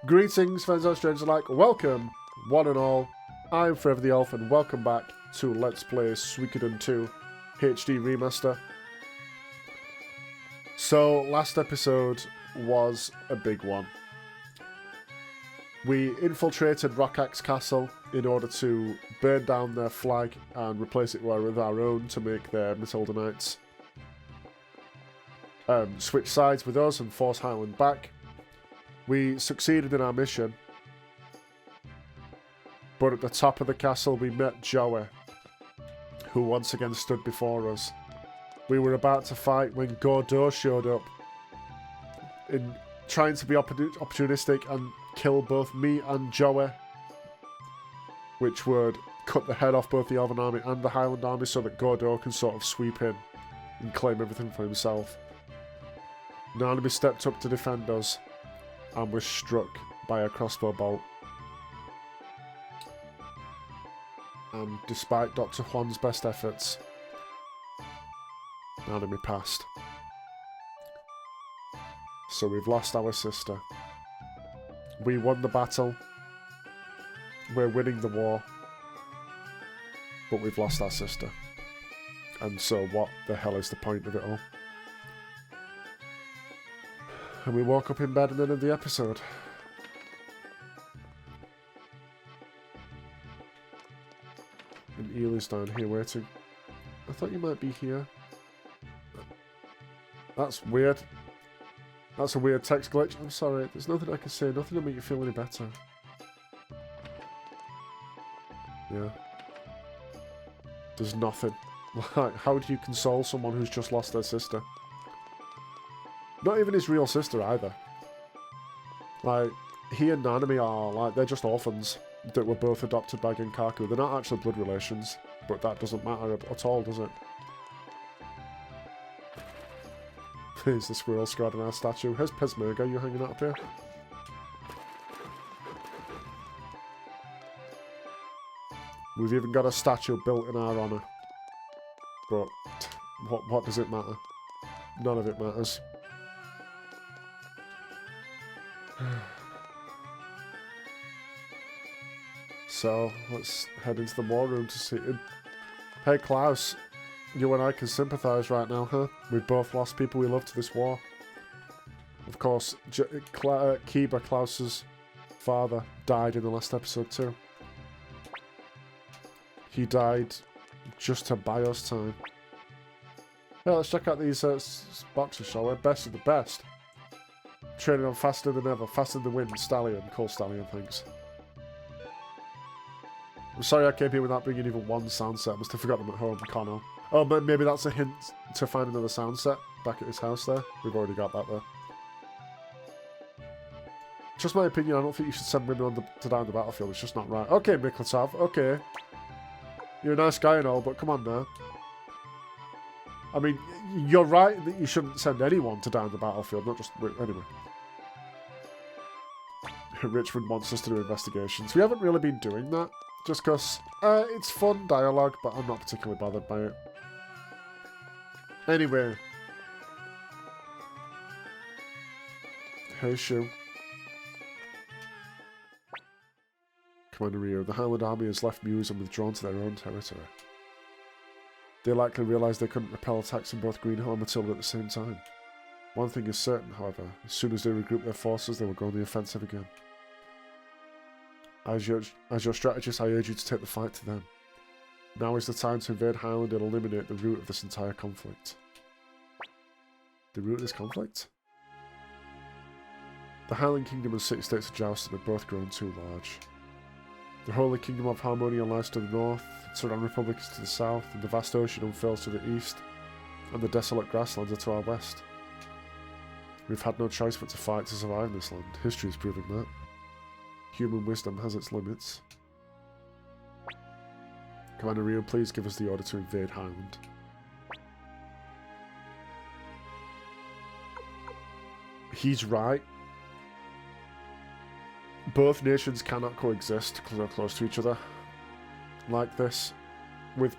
Greetings, friends and strangers alike. Welcome, one and all. I'm Forever the Elf, and welcome back to Let's Play Suikoden 2 HD Remaster. So, last episode was a big one. We infiltrated Rockak's castle in order to burn down their flag and replace it with our own to make their Matilda Knights. Switch sides with us and force Highland back. We succeeded in our mission, but at the top of the castle we met Joey, who once again stood before us. We were about to fight when Gordo showed up, in trying to be opportunistic and kill both me and Joey, which would cut the head off both the Elven army and the Highland army so that Gordo can sort of sweep in and claim everything for himself. Nanami stepped up to defend us and was struck by a crossbow bolt. And despite Dr. Juan's best efforts, Nanami passed. So we've lost our sister. We won the battle. We're winning the war. But we've lost our sister. And so what the hell is the point of it all? And we woke up in bed and then ended the episode. And Ely's down here waiting. I thought you might be here. That's weird. That's a weird text glitch. I'm sorry. There's nothing I can say. Nothing to make you feel any better. Yeah. There's nothing. Like, how do you console someone who's just lost their sister? Not even his real sister either. Like, he and Nanami are, like, they're just orphans that were both adopted by Genkaku. They're not actually blood relations, but that doesn't matter at all, does it? Here's the squirrel squad in our statue. Here's Pesmerga, you hanging out up here? We've even got a statue built in our honour. But what does it matter? None of it matters. So, let's head into the war room to see... Hey Klaus, you and I can sympathise right now, huh? We've both lost people we love to this war. Of course, Kiba, Klaus's father, died in the last episode too. He died just to buy us time. Yeah, let's check out these boxes, shall we? Best of the best. Training on faster than ever, faster than the wind, stallion, cool stallion, thanks. I'm sorry I came here without bringing even one sound set. I must have forgotten them at home, Connor. Oh, but maybe that's a hint to find another sound set back at his house there. We've already got that there. Just my opinion, I don't think you should send women to die on the battlefield. It's just not right. Okay, Miklatov, okay. You're a nice guy and all, but come on now. I mean, you're right that you shouldn't send anyone to die on the battlefield, not just... Anyway. Richmond wants us to do investigations. We haven't really been doing that, just because it's fun dialogue, but I'm not particularly bothered by it. Anyway. Hey, Shu. Commander Rio, the Highland army has left Muse and withdrawn to their own territory. They likely realised they couldn't repel attacks in both Greenhill and Matilda at the same time. One thing is certain, however, as soon as they regroup their forces, they will go on the offensive again. As your strategist, I urge you to take the fight to them. Now is the time to invade Highland and eliminate the root of this entire conflict. The root of this conflict? The Highland Kingdom and city-states of Jouston have both grown too large. The Holy Kingdom of Harmonia lies to the north, the Surround Republic is to the south, and the vast ocean unfurls to the east, and the desolate grasslands are to our west. We've had no choice but to fight to survive in this land. History is proving that. Human wisdom has its limits. Commander Rio, please give us the order to invade Highland. He's right. Both nations cannot coexist because they're close to each other like this. With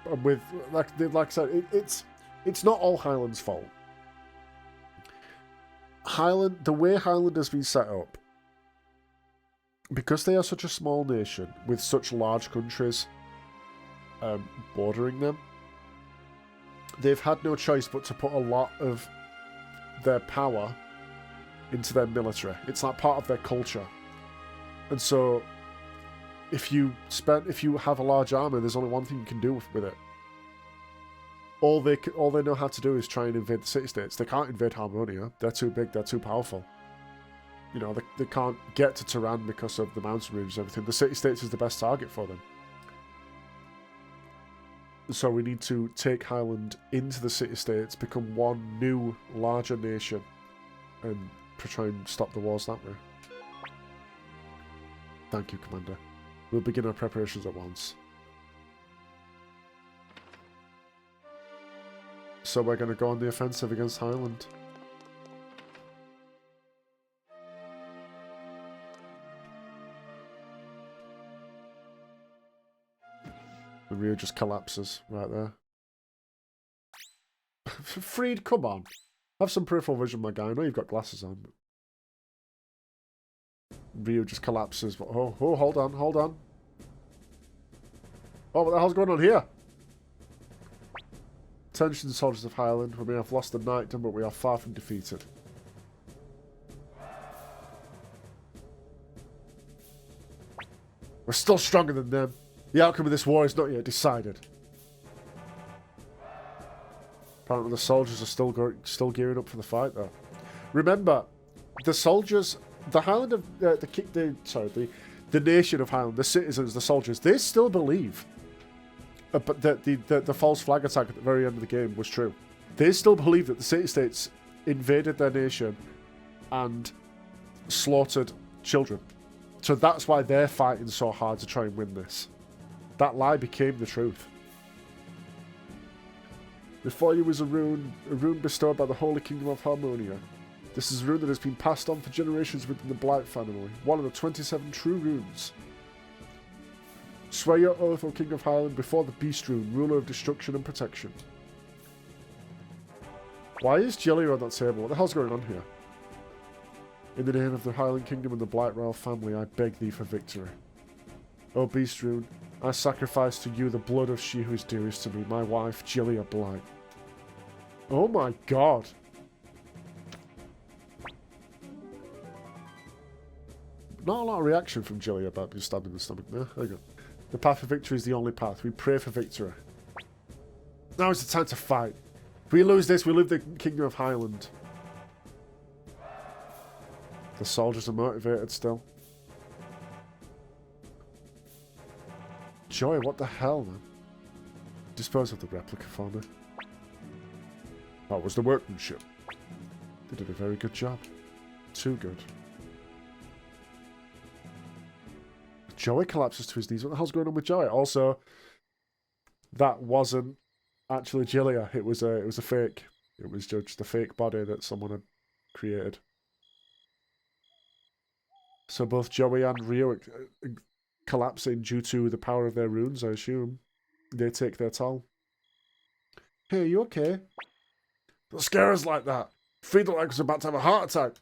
like I said, it's not all Highland's fault. Highland, the way Highland has been set up, because they are such a small nation with such large countries bordering them, they've had no choice but to put a lot of their power into their military. It's like part of their culture. And so if you have a large army, there's only one thing you can do with it. All they know how to do is try and invade the city-states. They can't invade Harmonia. They're too big, they're too powerful. You know, they can't get to Tehran because of the mountain range and everything. The city-states is the best target for them. So we need to take Highland into the city-states, become one new, larger nation, and try and stop the wars that way. Thank you, Commander. We'll begin our preparations at once. So we're going to go on the offensive against Highland. The Rio just collapses right there. Freed, come on. Have some peripheral vision, my guy. I know you've got glasses on. But... Rio just collapses. Oh, hold on, hold on. Oh, what the hell's going on here? Attention, soldiers of Highland. We may have lost the knightdom, but we are far from defeated. We're still stronger than them. The outcome of this war is not yet decided. Apparently the soldiers are still gearing up for the fight, though. Remember, the soldiers, the Highland of the nation of Highland, the citizens, the soldiers, they still believe, but the false flag attack at the very end of the game was true. They still believe that the city-states invaded their nation and slaughtered children. So that's why they're fighting so hard to try and win this. That lie became the truth. Before you is a rune bestowed by the Holy Kingdom of Harmonia. This is a rune that has been passed on for generations within the Blight family, one of the 27 true runes. Swear your oath, O King of Highland, before the Beast Rune, ruler of destruction and protection. Why is Jelly on that table? What the hell's going on here? In the name of the Highland Kingdom and the Blight royal family, I beg thee for victory. O Beast Rune, I sacrifice to you the blood of she who is dearest to me, my wife, Jillia Blight. Oh my god. Not a lot of reaction from Jillia about being stabbed in the stomach there. There you go. The path of victory is the only path. We pray for victory. Now is the time to fight. If we lose this, we lose the Kingdom of Highland. The soldiers are motivated still. Joy, what the hell, man? Dispose of the replica for me. That was the workmanship. They did a very good job. Too good. Joey collapses to his knees. What the hell's going on with Joey? Also, that wasn't actually Jillia. It was a fake. It was just a fake body that someone had created. So both Joey and Rio collapsing due to the power of their runes, I assume. They take their toll. Hey, are you okay? Don't scare us like that. Feed looked like I was about to have a heart attack.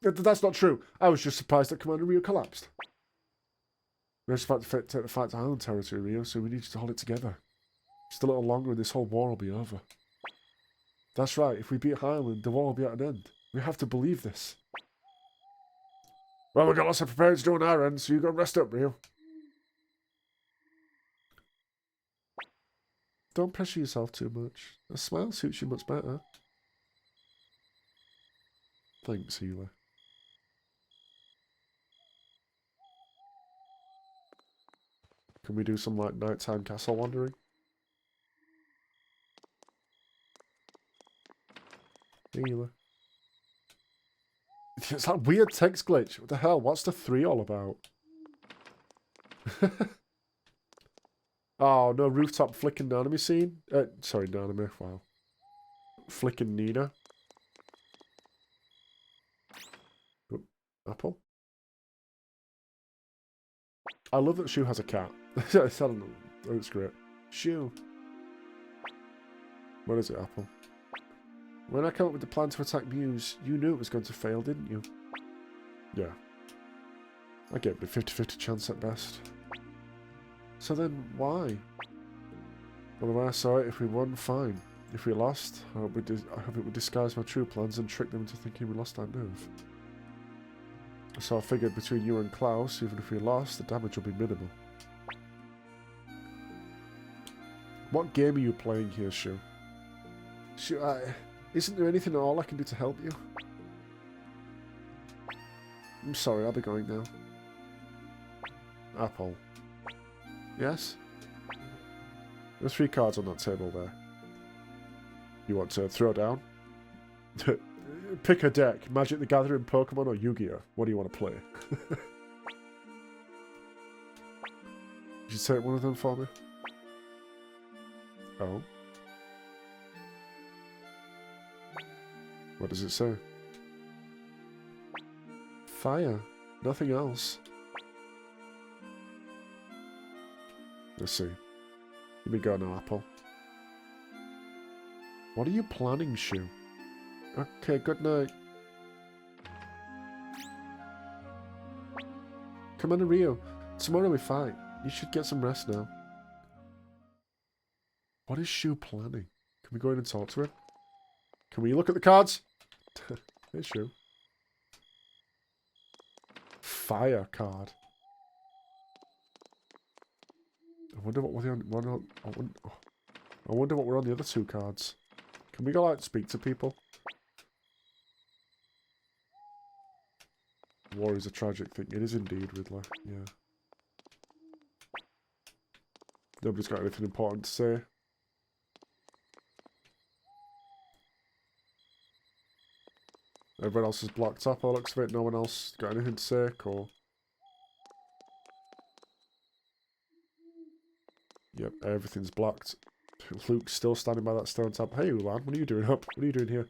That's not true. I was just surprised that Commander Rio collapsed. We're just about to take the fight to Highland territory, Rio, so we need you to hold it together. Just a little longer and this whole war will be over. That's right. If we beat Highland, the war will be at an end. We have to believe this. Well, we've got lots of preparing to do on our end, so you go rest up, Rio. Don't pressure yourself too much. A smile suits you much better. Thanks, healer. Can we do some, like, nighttime castle wandering? Healer. It's that weird text glitch. What the hell? What's the 3 all about? Oh, no rooftop flicking Nanami scene? Sorry, Nanami. Wow. Flicking Nina. Oh, apple. I love that Shu has a cat. It's great. Shu. What is it, Apple? When I came up with the plan to attack Muse, you knew it was going to fail, didn't you? Yeah. I gave it a 50-50 chance at best. So then, why? Well, the way I saw it, if we won, fine. If we lost, I hope it would disguise my true plans and trick them into thinking we lost our nerve. So I figured between you and Klaus, even if we lost, the damage will be minimal. What game are you playing here, Shu? Shu, isn't there anything at all I can do to help you? I'm sorry, I'll be going now. Apple. Yes? There's 3 cards on that table there. You want to throw down? Pick a deck. Magic the Gathering, Pokemon, or Yu-Gi-Oh! What do you want to play? Did you take one of them for me? Oh. What does it say? Fire. Nothing else. Let's see. Let me go now, Apple. What are you planning, Shu? Okay, good night. Commander Rio, tomorrow we fight. You should get some rest now. What is Shu planning? Can we go in and talk to him? Can we look at the cards? Hey, Shu. Fire card. I wonder what we're on. I wonder what were on the other 2 cards. Can we go out and speak to people? War is a tragic thing. It is indeed, Riddler. Yeah. Nobody's got anything important to say. Everyone else is blocked up, by the looks of it. No one else got anything to say, cool. Yep, everything's blocked. Luke's still standing by that stone tap. Hey, Ulan, what are you doing up? What are you doing here?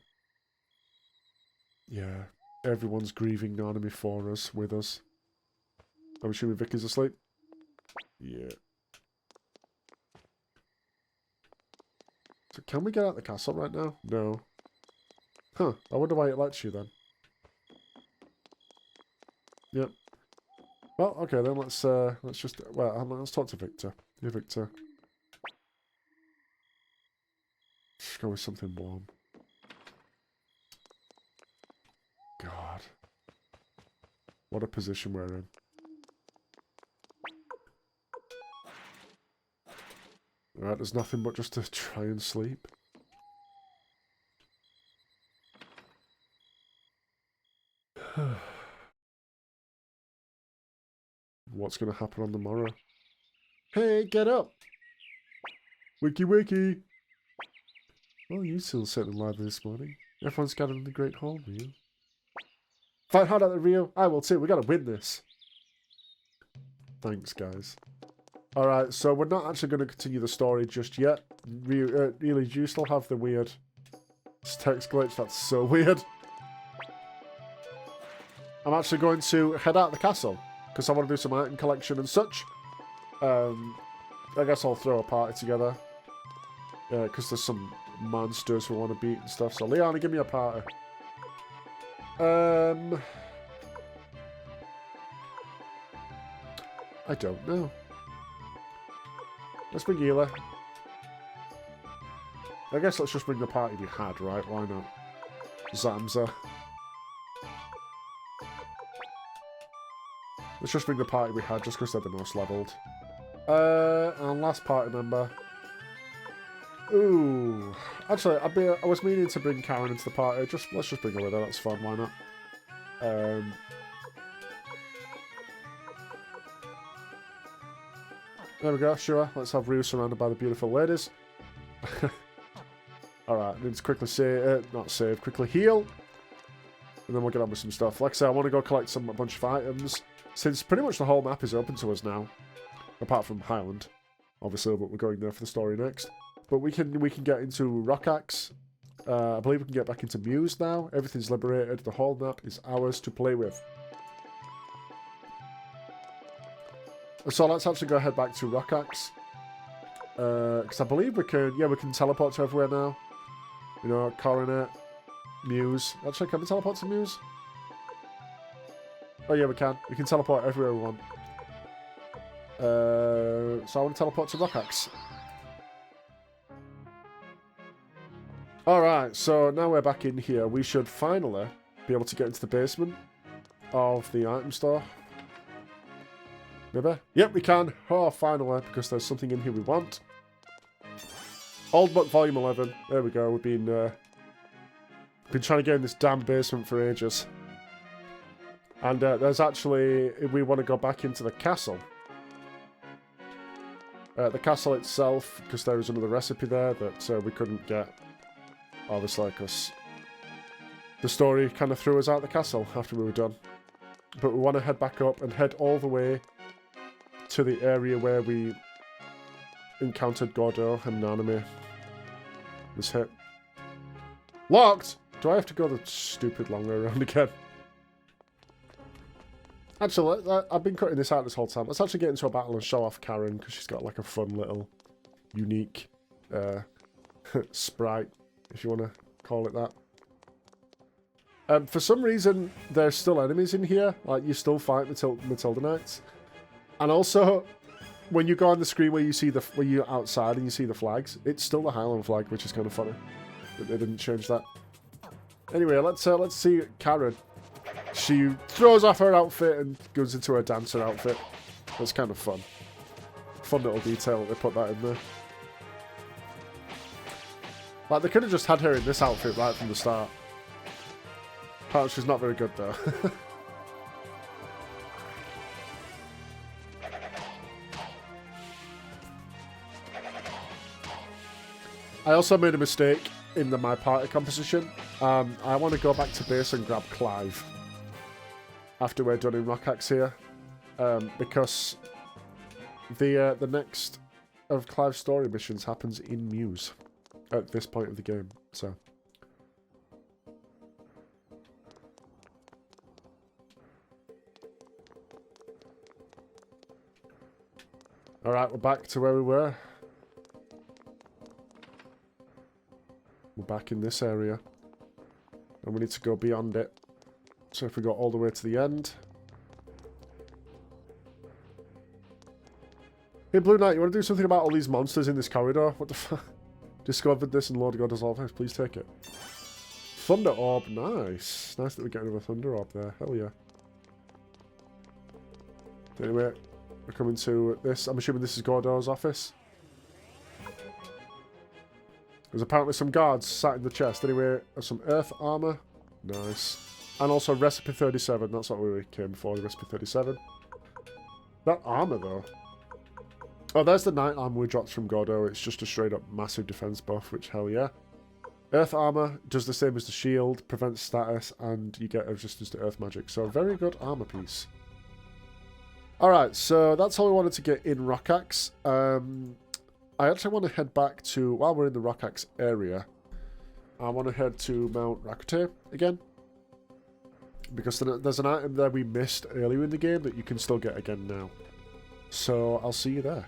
Yeah, everyone's grieving Nanami for us, with us. I'm assuming Vicky's asleep? Yeah. So can we get out the castle right now? No. Huh, I wonder why it lets you then. Yep. Well, okay then, let's just, well, let's talk to Victor. Yeah, Victor. Let's go with something warm. God. What a position we're in. Right, there's nothing but just to try and sleep. What's going to happen on the morrow? Hey, get up! Wiki wiki! Well, you still sitting lively this morning. Everyone's gathered in the Great Hall, Rio. Fight hard at the Rio. I will too. We gotta win this. Thanks, guys. Alright, so we're not actually going to continue the story just yet. Really, do you still have the weird text glitch? That's so weird. I'm actually going to head out the castle, because I want to do some item collection and such. I guess I'll throw a party together. Because there's some monsters we want to beat and stuff. So, Leona, give me a party. I don't know. Let's bring Hila. I guess let's just bring the party we had, right? Why not? Zamza. Let's just bring the party we had, just because they're the most leveled. And last party member. Ooh. Actually, I was meaning to bring Karen into the party. Let's just bring her with her, that's fun, why not? There we go, sure. Let's have Ryu surrounded by the beautiful ladies. Alright, I need to quickly quickly heal. And then we'll get on with some stuff. Like I say, I want to go collect a bunch of items. Since pretty much the whole map is open to us now. Apart from Highland. Obviously, but we're going there for the story next. But we can get into Rock Axe. I believe we can get back into Muse now. Everything's liberated. The whole map is ours to play with. So let's actually go head back to Rock Axe. Because I believe we can teleport to everywhere now. You know, Coronet, Muse. Actually, can we teleport to Muse? Oh yeah, we can. We can teleport everywhere we want. So I want to teleport to Rockaxe. Alright, so now we're back in here. We should finally be able to get into the basement of the item store. Maybe? Yep, we can. Oh, finally, because there's something in here we want. Old Book Volume 11. There we go. We've been trying to get in this damn basement for ages. And there's actually, if we want to go back into the castle. The castle itself, because there was another recipe there that we couldn't get. Obviously, because the story kind of threw us out the castle after we were done. But we want to head back up and head all the way to the area where we encountered Gordo and Nanami. Was hit. Locked! Do I have to go the stupid long way around again? Actually, I've been cutting this out this whole time. Let's actually get into a battle and show off Karen, because she's got like a fun little, unique sprite, if you want to call it that. For some reason, there's still enemies in here. Like, you still fight Matilda Knights. And also, when you go on the screen where you see when you're outside and you see the flags, it's still the Highland flag, which is kind of funny. But they didn't change that. Anyway, let's see Karen. She throws off her outfit and goes into her dancer outfit. That's kind of fun. Fun little detail that they put that in there. Like, they could have just had her in this outfit right from the start. Apparently she's not very good, though. I also made a mistake in my party composition. I want to go back to base and grab Clive after we're done in Rockaxe here, because the next of Clive's story missions happens in Muse at this point of the game. So all right, we're back to where we were. We're back in this area. And we need to go beyond it. So if we go all the way to the end. Hey, Blue Knight, you want to do something about all these monsters in this corridor? What the fuck? Discovered this and Lord of God does all this. Please take it. Thunder Orb. Nice. Nice that we're getting a Thunder Orb there. Hell yeah. Anyway, we're coming to this. I'm assuming this is Gordo's office. There's apparently some guards sat in the chest. Anyway, there's some earth armor. Nice. And also recipe 37. That's what we came for, recipe 37. That armor, though. Oh, there's the knight armor we dropped from Gordo. It's just a straight up massive defense buff, which hell yeah. Earth armor does the same as the shield, prevents status, and you get resistance to earth magic. So, very good armor piece. Alright, so that's all we wanted to get in Rockaxe. I actually want to head back to, while we're in the Rockaxe area, I want to head to Mount Rakute again. Because there's an item there we missed earlier in the game that you can still get again now. So, I'll see you there.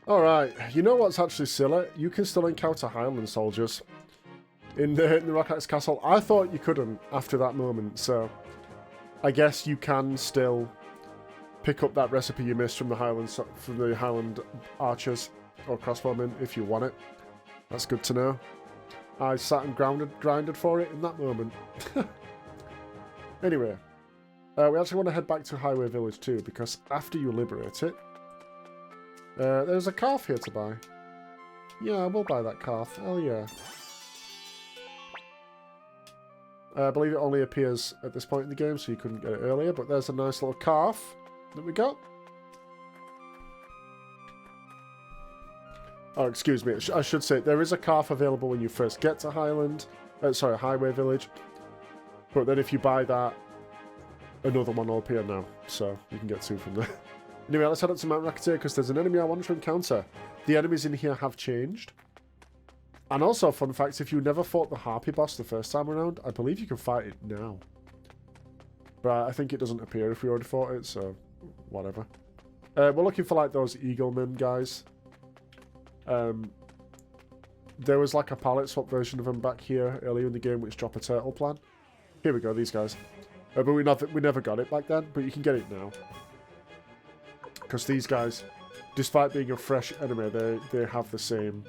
Alright, you know what's actually silly? You can still encounter Highland soldiers in the Rockaxe Castle. I thought you couldn't after that moment, so I guess you can still pick up that recipe you missed from the Highland archers or crossbowmen if you want it. That's good to know. I sat and grinded for it in that moment. Anyway, we actually want to head back to Highway Village too, because after you liberate it, there's a calf here to buy. Yeah, we'll buy that calf. Hell yeah. I believe it only appears at this point in the game, so you couldn't get it earlier, but there's a nice little calf that we got. Oh, excuse me. I should say, there is a calf available when you first get to Highway Village. But then if you buy that, another one will appear now. So, you can get two from there. Anyway, let's head up to Mount Rakute, because there's an enemy I want to encounter. The enemies in here have changed. And also, fun fact, if you never fought the Harpy boss the first time around, I believe you can fight it now. But I think it doesn't appear if we already fought it, so whatever. We're looking for, like, those Eaglemen guys. There was, like, a palette swap version of them back here earlier in the game, which drop a turtle plan. Here we go, these guys. But we never got it back then, but you can get it now. Because these guys, despite being a fresh enemy, they have the same...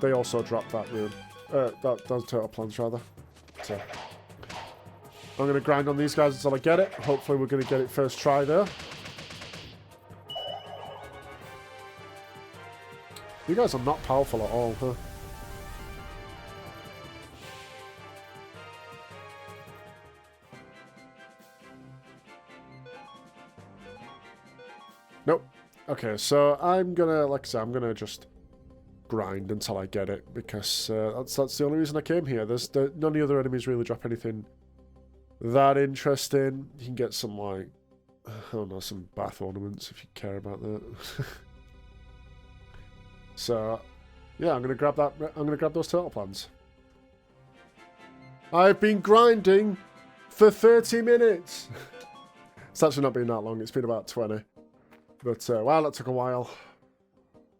They also drop that rune. Those turtle plants, rather. So, I'm going to grind on these guys until I get it. Hopefully we're going to get it first try there. You guys are not powerful at all, huh? Nope. Okay, so I'm gonna, like I said, I'm gonna just grind until I get it, because that's the only reason I came here. None of the other enemies really drop anything that interesting. You can get some, like, I don't know, some bath ornaments if you care about that. So, yeah, I'm gonna grab that. I'm gonna grab those turtle plants. I've been grinding for 30 minutes. It's actually not been that long. It's been about 20. But wow, that took a while.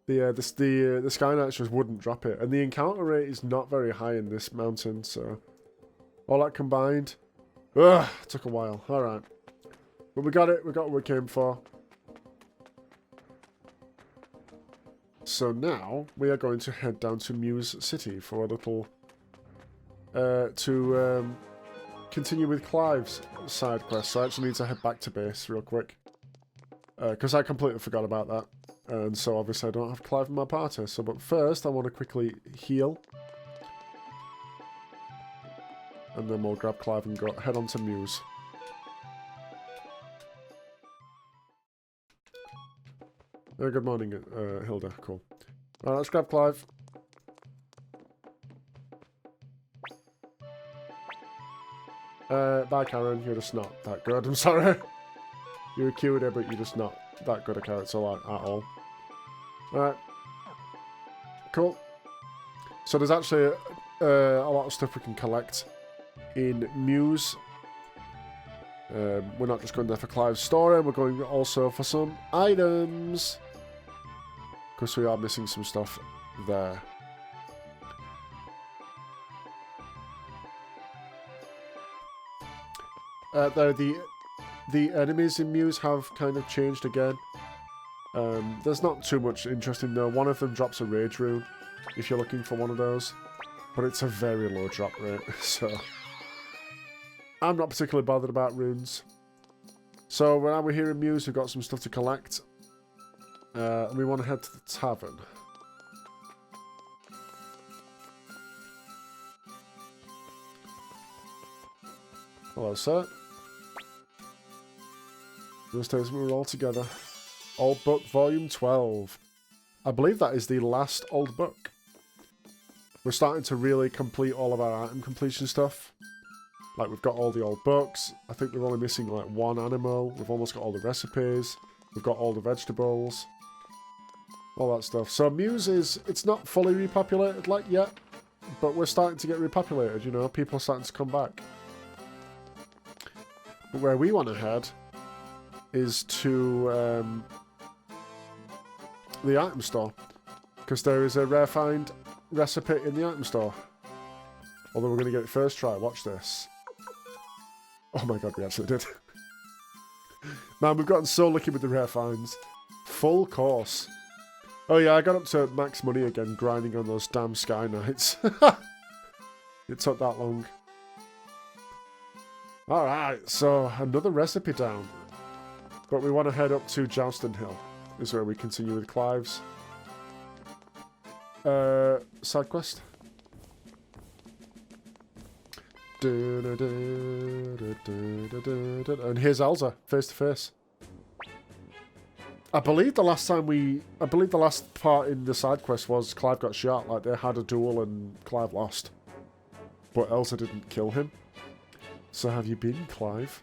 The Sky Knights just wouldn't drop it, and the encounter rate is not very high in this mountain. So all that combined, took a while. All right, but we got it. We got what we came for. So now we are going to head down to Muse City for a little to continue with Clive's side quest. So I actually need to head back to base real quick because I completely forgot about that, and so obviously I don't have Clive in my party. So, but first I want to quickly heal, and then we'll grab Clive and head on to Muse. Good morning, Hilda. Cool. Alright, let's grab Clive. Bye, Karen. You're just not that good. I'm sorry. You're a cuter, but you're just not that good a character, like, at all. Alright. Cool. So there's actually a lot of stuff we can collect in Muse. We're not just going there for Clive's story, we're going also for some items. Because we are missing some stuff there. The enemies in Muse have kind of changed again. There's not too much interesting though. One of them drops a rage rune, if you're looking for one of those. But it's a very low drop rate, so... I'm not particularly bothered about runes. So now we're here in Muse, we've got some stuff to collect. And we want to head to the tavern. Hello, sir. Those days we were all together. Old Book, Volume 12. I believe that is the last old book. We're starting to really complete all of our item completion stuff. Like, we've got all the old books. I think we're only missing, like, one animal. We've almost got all the recipes. We've got all the vegetables. All that stuff. So Muse is... It's not fully repopulated, like, yet. But we're starting to get repopulated, you know. People are starting to come back. But where we want to head is to the item store. Because there is a rare find recipe in the item store. Although we're going to get it first try. Watch this. Oh my god, we actually did. Man, we've gotten so lucky with the rare finds. Full course. Oh yeah, I got up to max money again, grinding on those damn Sky Knights. It took that long. Alright, so another recipe down. But we want to head up to Joustin Hill. Is where we continue with Clive's side quest. And here's Elsa, face to face. I believe the last part in the side quest was Clive got shot, like they had a duel and Clive lost. But Elsa didn't kill him. So have you been, Clive?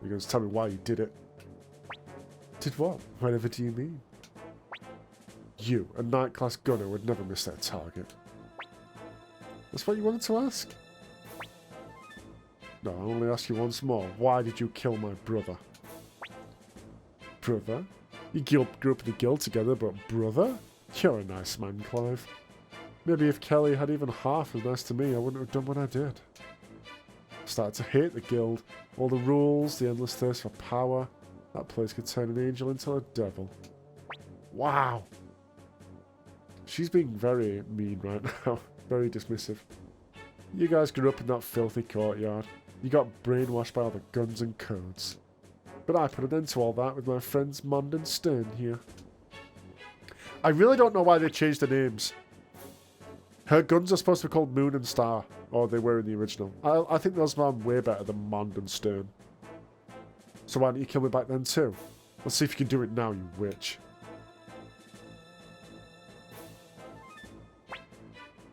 You're going to tell me why you did it. Did what? Whatever do you mean? You, a Knight class gunner, would never miss their target. That's what you wanted to ask? No, I'll only ask you once more. Why did you kill my brother? Brother? You grew up in the guild together, but brother? You're a nice man, Clive. Maybe if Kelly had even half as nice to me, I wouldn't have done what I did. Started to hate the guild. All the rules, the endless thirst for power. That place could turn an angel into a devil. Wow. She's being very mean right now. Very dismissive. You guys grew up in that filthy courtyard. You got brainwashed by all the guns and codes. But I put an end to all that with my friends Mond and Stern here. I really don't know why they changed the names. Her guns are supposed to be called Moon and Star. Or they were in the original. I think those are way better than Mond and Stern. So why don't you kill me back then too? Let's see if you can do it now, you witch.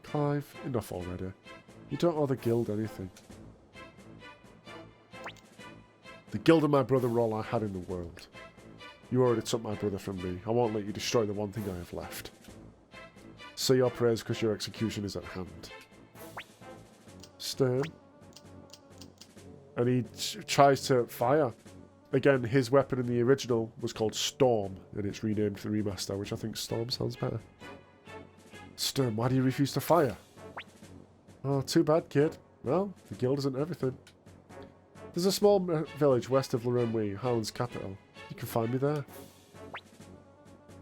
Clive, enough already. You don't owe the guild anything. The guild and my brother were all I had in the world. You already took my brother from me. I won't let you destroy the one thing I have left. Say your prayers because your execution is at hand. Stern. And he tries to fire. Again, his weapon in the original was called Storm, and it's renamed for the remaster, which I think Storm sounds better. Stern, why do you refuse to fire? Oh, too bad, kid. Well, the guild isn't everything. There's a small village west of Remaster, Highland's capital. You can find me there.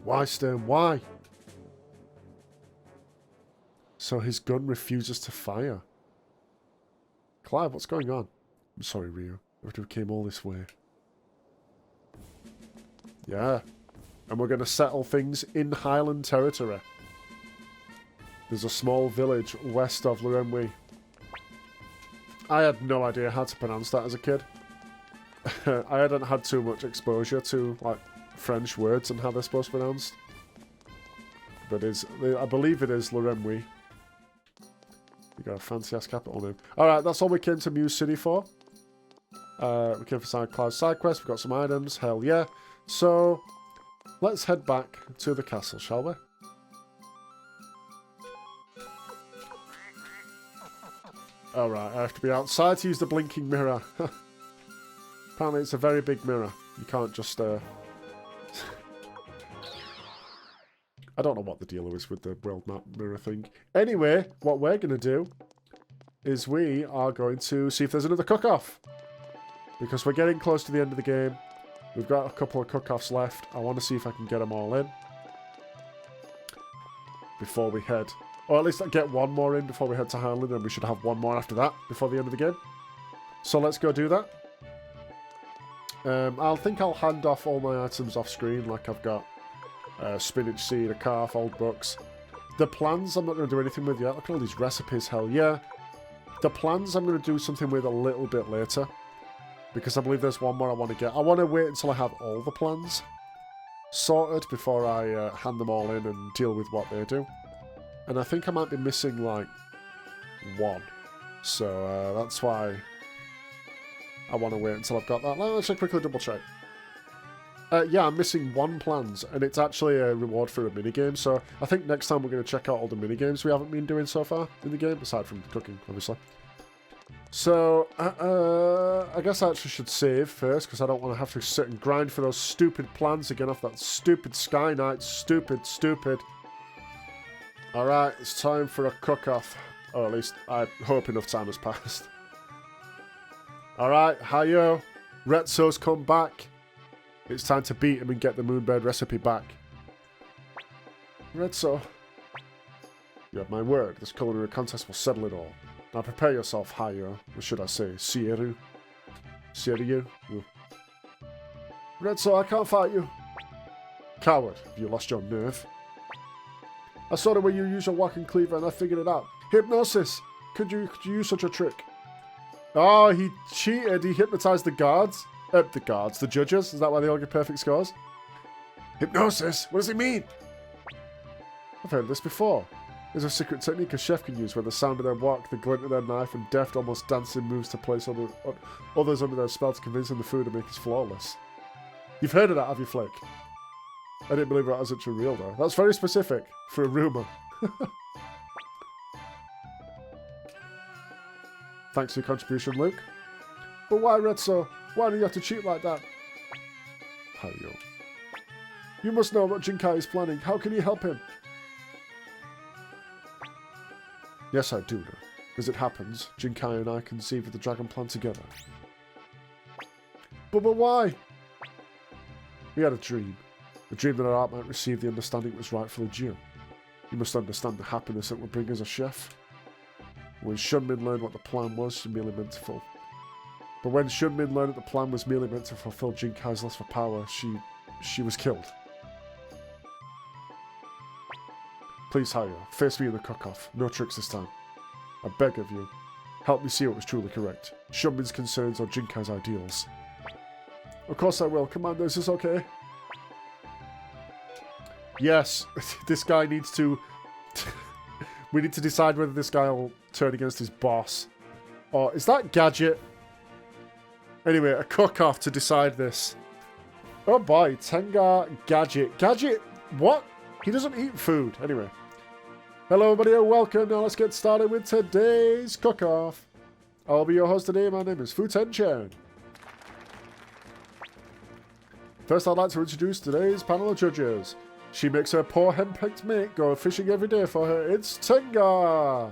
Why, Stern? Why? So his gun refuses to fire. Clive, what's going on? I'm sorry, Rio. We came all this way. Yeah. And we're going to settle things in Highland territory. There's a small village west of Remaster. I had no idea how to pronounce that as a kid. I hadn't had too much exposure to like French words and how they're supposed to be pronounced. But I believe it is Remaster. You got a fancy-ass capital name. Alright, that's all we came to Muse City for. We came for Cloud side quest. We've got some items. Hell yeah. So, let's head back to the castle, shall we? Alright, I have to be outside to use the blinking mirror. Apparently it's a very big mirror. You can't just... I don't know what the deal is with the world map mirror thing. Anyway, what we're going to do is we are going to see if there's another cook-off. Because we're getting close to the end of the game. We've got a couple of cook-offs left. I want to see if I can get them all in before we head. Or at least get one more in before we head to Highland, and we should have one more after that before the end of the game. So let's go do that. I think I'll hand off all my items off screen, like I've got spinach seed, a calf, old books. The plans I'm not going to do anything with yet. Look at all these recipes, hell yeah. The plans I'm going to do something with a little bit later. Because I believe there's one more I want to get. I want to wait until I have all the plans sorted before I hand them all in and deal with what they do. And I think I might be missing, like, one. So that's why I want to wait until I've got that. Let's quickly double check. Yeah, I'm missing one plans, and it's actually a reward for a minigame. So I think next time we're going to check out all the minigames we haven't been doing so far in the game, aside from cooking, obviously. So, I guess I actually should save first, because I don't want to have to sit and grind for those stupid plans again off that stupid Sky Knight. Stupid. Alright, it's time for a cook-off. Or at least, I hope enough time has passed. Alright, Hayo. Retso's come back. It's time to beat him and get the Moonbird recipe back. Retso. You have my word. This culinary contest will settle it all. Now prepare yourself, Hayo. Or should I say, Sieru? Sieryu? Retso, I can't fight you. Coward, have you lost your nerve? I saw the way you use your walking cleaver and I figured it out. Hypnosis! Could you use such a trick? Oh, he cheated. He hypnotized the guards. The judges. Is that why they all get perfect scores? Hypnosis? What does it mean? I've heard this before. There's a secret technique a chef can use where the sound of their walk, the glint of their knife, and deft, almost dancing moves to place others under their spell to convince them the food and make it flawless. You've heard of that, have you, Flick? I didn't believe that was actually real, though. That's very specific for a rumour. Thanks for your contribution, Luke. But why, Retso? Why do you have to cheat like that? Hayo. You must know what Jinkai is planning. How can you help him? Yes, I do know. As it happens, Jinkai and I conceived of the dragon plan together. But why? We had a dream. A dream that our art might receive the understanding it was rightfully due. You must understand the happiness it would bring as a chef. When Shunmin learned what the plan was, she merely meant to fulfill. But when Shunmin learned that the plan was merely meant to fulfill Jinkai's lust for power, she was killed. Please, Hayo, face me in the cook-off. No tricks this time. I beg of you. Help me see what was truly correct. Shunmin's concerns or Jinkai's ideals. Of course I will. Commander, is this okay? Yes, this guy needs to... we need to decide whether this guy will turn against his boss. Or is that Gadget? Anyway, a cook-off to decide this. Oh boy, Tengar Gadget. Gadget, what? He doesn't eat food. Anyway. Hello everybody and welcome. Now let's get started with today's cook-off. I'll be your host today. My name is Futen-chan. First, I'd like to introduce today's panel of judges. She makes her poor henpecked mate go fishing every day for her. It's Tengar!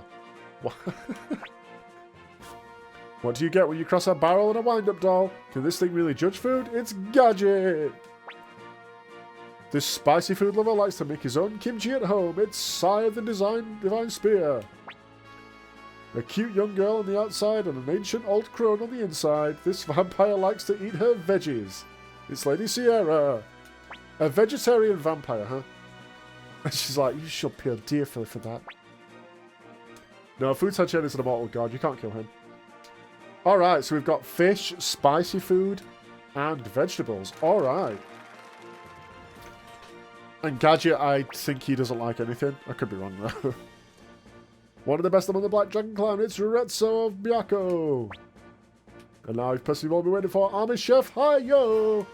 What do you get when you cross a barrel and a wind-up doll? Can this thing really judge food? It's Gadget! This spicy food lover likes to make his own kimchi at home. It's Sai of the Divine Spear. A cute young girl on the outside and an ancient old crone on the inside. This vampire likes to eat her veggies. It's Lady Sierra. A vegetarian vampire, huh? And she's like, you should pay dearly for that. No, Futen-chan is an immortal god. You can't kill him. Alright, so we've got fish, spicy food, and vegetables. Alright. And Gadget, I think he doesn't like anything. I could be wrong, though. One of the best among the Black Dragon Clan, it's Retso of Byako. And now, personally, we'll be waiting for Army Chef Hayo.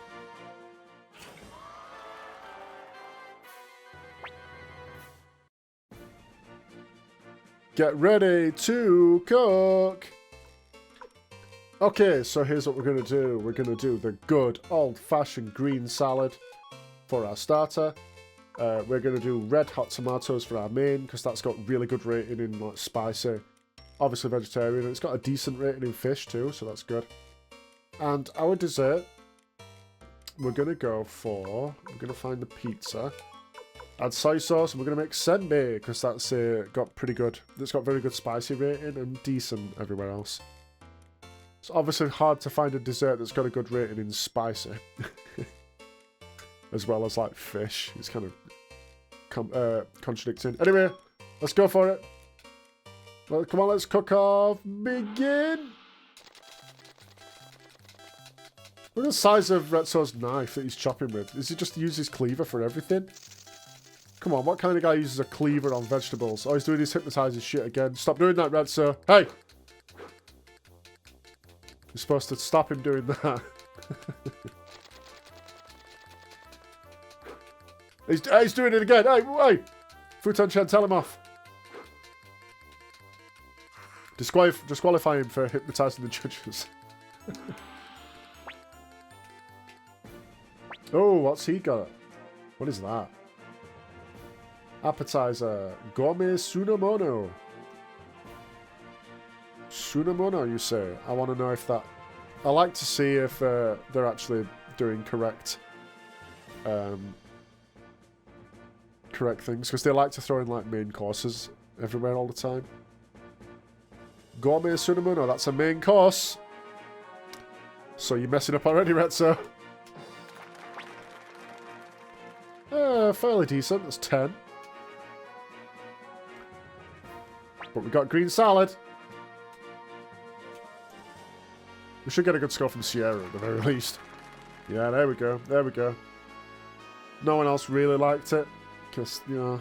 Get ready to cook. Okay, so here's what we're going to do. We're going to do the good old-fashioned green salad for our starter. We're going to do red hot tomatoes for our main, because that's got really good rating in like spicy. Obviously vegetarian, and it's got a decent rating in fish too, so that's good. And our dessert, we're going to go for... We're going to find the pizza. Add soy sauce, and we're going to make senbei, because that's got pretty good... It's got very good spicy rating and decent everywhere else. It's obviously hard to find a dessert that's got a good rating in spicy. As well as, like, fish. It's kind of contradicting. Anyway, let's go for it. Well, come on, let's cook off. Begin! Look at the size of Retso's knife that he's chopping with. Does he just use his cleaver for everything? Come on, what kind of guy uses a cleaver on vegetables? Oh, he's doing his hypnotizing shit again. Stop doing that, Retso. Hey! You're supposed to stop him doing that. He's doing it again. Hey! Futen-chan, tell him off. Disqualify him for hypnotizing the judges. Oh, what's he got? What is that? Appetizer. Gourmet Sunamono. Sunamono, you say? I want to know if that... I like to see if they're actually doing correct correct things, because they like to throw in like main courses everywhere all the time. Gourmet Sunamono, that's a main course. So you're messing up already, Retso. Fairly decent, that's 10. But we got green salad. We should get a good score from Sierra at the very least. Yeah, there we go. There we go. No one else really liked it. Because, you know,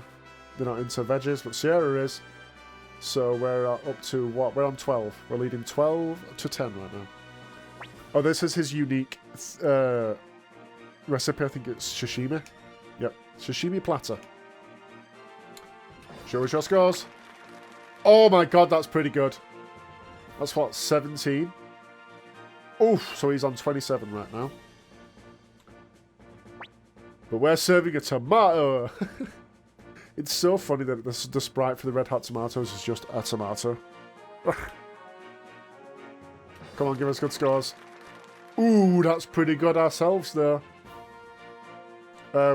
they're not into veggies. But Sierra is. So we're up to what? We're on 12. We're leading 12 to 10 right now. Oh, this is his unique recipe. I think it's sashimi. Yep. Sashimi platter. Show us your scores. Oh my god, that's pretty good. That's what, 17? Oof, so he's on 27 right now. But we're serving a tomato. It's so funny that the sprite for the red hot tomatoes is just a tomato. Come on, give us good scores. Ooh, that's pretty good ourselves, though.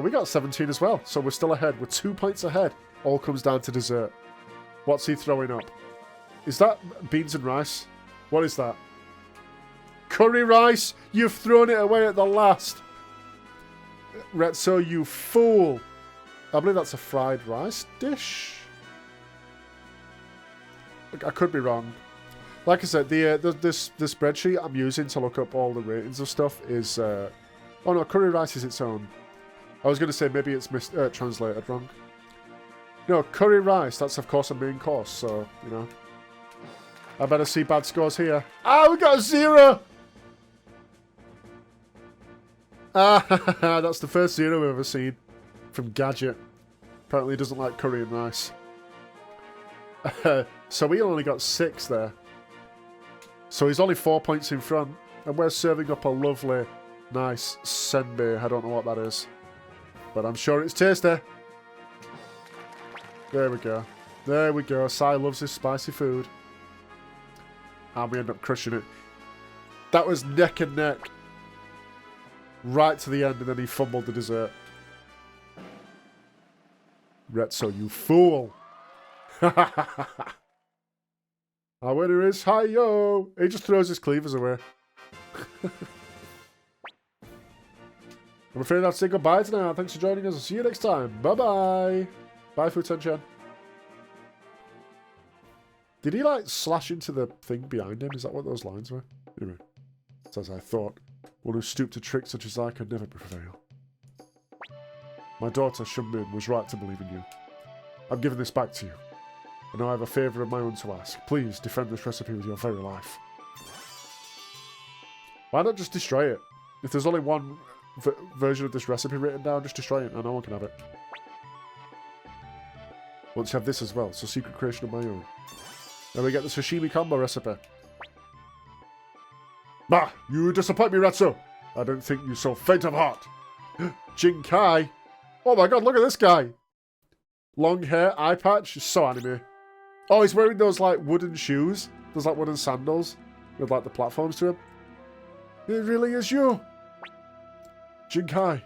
We got 17 as well, so we're still ahead. We're 2 points ahead. All comes down to dessert. What's he throwing up? Is that beans and rice? What is that? Curry rice? You've thrown it away at the last. Retso, you fool. I believe that's a fried rice dish. I could be wrong. Like I said, the spreadsheet I'm using to look up all the ratings of stuff is... oh no, curry rice is its own. I was going to say maybe it's translated wrong. No, curry rice, that's of course a main course, so, you know. I better see bad scores here. Ah, we got a 0! Ah, that's the first 0 we've ever seen from Gadget. Apparently he doesn't like curry and rice. So we only got 6 there. So he's only 4 points in front. And we're serving up a lovely, nice senbei. I don't know what that is. But I'm sure it's tasty. There we go. There we go. Sai loves his spicy food. And we end up crushing it. That was neck and neck. Right to the end, and then he fumbled the dessert. Retso, you fool. Our winner is Hi-Yo. He just throws his cleavers away. I'm afraid I have to say goodbye to now. Thanks for joining us. I'll see you next time. Bye-bye. Bye, Futan-chan. Did he, like, slash into the thing behind him? Is that what those lines were? Anyway, it's as I thought. One who stooped to tricks such as I could never prevail. My daughter, Shummin, was right to believe in you. I'm giving this back to you. And now I have a favour of my own to ask. Please defend this recipe with your very life. Why not just destroy it? If there's only one version of this recipe written down, just destroy it and no one can have it. Once you have this as well, it's a secret creation of my own. Then we get the sashimi combo recipe. Bah! You disappoint me, Retso! I don't think you so faint of heart. Jinkai! Oh my god, look at this guy! Long hair, eye patch, so anime. Oh, he's wearing those, like, wooden shoes. Those, like, wooden sandals with, like, the platforms to him. It really is you! Jinkai.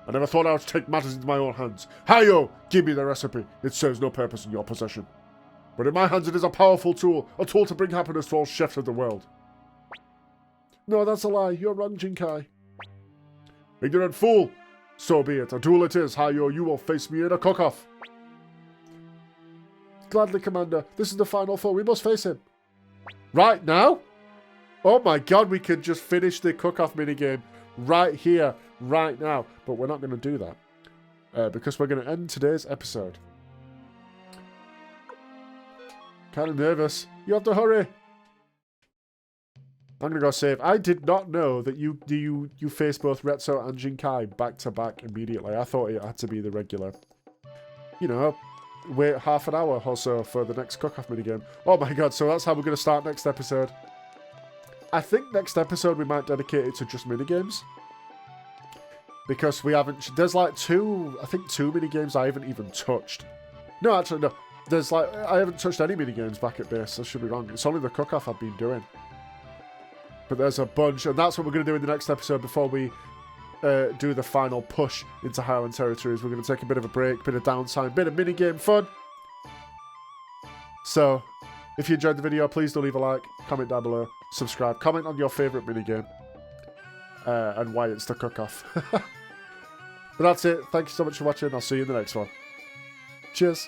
I never thought I would take matters into my own hands. Hi-Yo! Give me the recipe. It serves no purpose in your possession. But in my hands it is a powerful tool. A tool to bring happiness to all chefs of the world. No, that's a lie. You're wrong, Jinkai. Ignorant fool! So be it. A duel it is. Hi-Yo, you will face me in a cook-off. Gladly, Commander. This is the final four. We must face him. Right now? Oh my god, we could just finish the cook-off minigame right here, right now. But we're not going to do that. Because we're going to end today's episode. Kind of nervous. You have to hurry. I'm going to go save. I did not know that you face both Retso and Jinkai back-to-back immediately. I thought it had to be the regular. You know, wait half an hour or so for the next cook-off minigame. Oh my god, so that's how we're going to start next episode. I think next episode we might dedicate it to just minigames. Because we haven't... There's like two minigames I haven't even touched. No, actually, no. There's like... I haven't touched any minigames back at base. I should be wrong. It's only the cook-off I've been doing. But there's a bunch, and that's what we're going to do in the next episode before we do the final push into Highland territories. We're going to take a bit of a break, bit of downtime, bit of minigame fun. So, if you enjoyed the video, please do leave a like, comment down below, subscribe, comment on your favourite minigame, and why it's the cook-off. But that's it. Thank you so much for watching. I'll see you in the next one. Cheers.